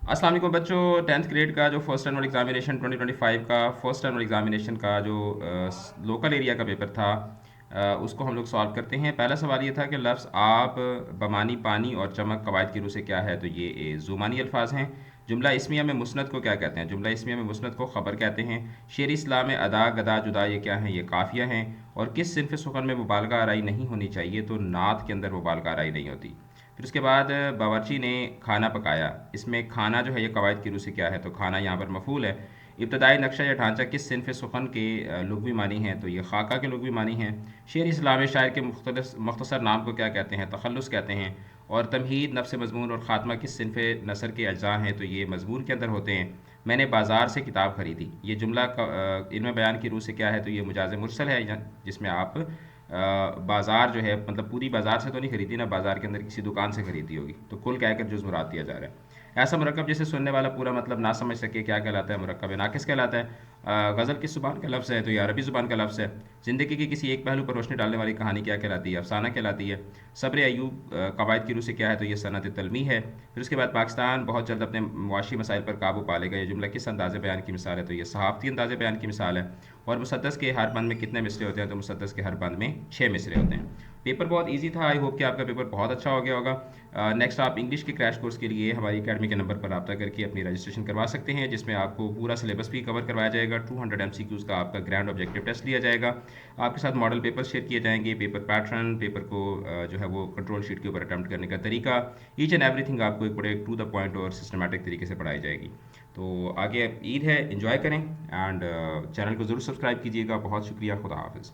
अस्सलाम वालेकुम बच्चों। 10th ग्रेड का जो फर्स्ट एनुअल एग्जामिनेशन 2025 का फर्स्ट एनुअल एग्जामिनेशन का जो लोकल एरिया का पेपर था, उसको हम लोग सॉल्व करते हैं। पहला सवाल ये था कि लफ्ज़ आब, बमानी, पानी और चमक कवायद की रूह से क्या है, तो ये ज़ुमानी अल्फाज हैं। जुमला इसमिया में मुस्नद को क्या कहते हैं? जुमला इसमिया में मुस्नद को ख़बर कहते हैं। शेर इस्लाम में अदा, गदा, जुदा ये क्या हैं? ये काफ़िया हैं। और किस सिनफ सुखन में मुबालगा आराई नहीं होनी चाहिए? तो नात के अंदर मुबालगा आराई नहीं होती। फिर उसके बाद बावर्ची ने खाना पकाया। इसमें खाना जो है ये कवायद की रूह से क्या है? तो खाना यहाँ पर मफूल है। इब्तदाई नक्शा या ढांचा किस सिनफ सुखन के लुग़वी मानी हैं? तो ये खाका के लुग़वी मानी हैं। शेर इस्लाम शायर के मुख्तसर नाम को क्या कहते हैं? तखल्लुस कहते हैं। और तमहीद, नफ्स मज़मून और ख़ात्मा किस सिनफ नसर के अज्जा हैं? तो ये मज़मून के अंदर होते हैं। मैंने बाज़ार से किताब ख़रीदी, ये जुमला इल्म बयान की रूह से क्या है? तो ये मुजाज़ मुरसल है, जिसमें आप बाज़ार जो है, मतलब पूरी बाज़ार से तो नहीं खरीदी ना, बाज़ार के अंदर किसी दुकान से खरीदी होगी, तो कुल कहकर जुज़ मुराद दिया जा रहा है। ऐसा मुरक्कब जिसे सुनने वाला पूरा मतलब ना समझ सके क्या कहलाता है? मुरक्कब नाकिस कहलाता है। गज़ल किस ज़ुबान का लफ्ज़ है? तो ये अरबी ज़ुबान का लफ्ज़ है। ज़िंदगी के किसी एक पहलू पर रोशनी डालने वाली कहानी क्या कहलाती है? अफसाना कहलाती है। सब्र अय्यूब कवायद की रूह से क्या है? तो ये सनत तलमी है। फिर उसके बाद पाकिस्तान बहुत जल्द अपने मुआशी मसाइल पर काबू पा लेगा, ये जुमला किस अंदाज़े बयान की मिसाल है? तो ये सहाफ़ती अंदाज़े बयान की मिसाल है। और मुसद्दस के हर बंद में कितने मिसरे होते हैं? तो मुसद्दस के हर बंद में 6 मिसरे होते हैं। पेपर बहुत इजी था। आई होप कि आपका पेपर बहुत अच्छा हो गया होगा। नेक्स्ट आप इंग्लिश के क्रैश कोर्स के लिए हमारी अकेडमी के नंबर पर रब्ता करके अपनी रजिस्ट्रेशन करवा सकते हैं, जिसमें आपको पूरा सिलेबस भी कवर करवाया जाएगा। 200 MCQs का आपका ग्रैंड ऑब्जेक्टिव टेस्ट लिया जाएगा। आपके साथ मॉडल पेपर शेयर किए जाएंगे, पेपर पैटर्न, पेपर को जो है वो कंट्रोल शीट के ऊपर अटैम्प्ट करने का तरीका, ईच एंड एवरीथिंग आपको एक बड़े टू द पॉइंट और सिस्टमेटिक तरीके से पढ़ाई जाएगी। तो आगे ईद है, इंजॉय करें एंड चैनल को ज़रूर सब्सक्राइब कीजिएगा। बहुत शुक्रिया, खुदा हाफिज़।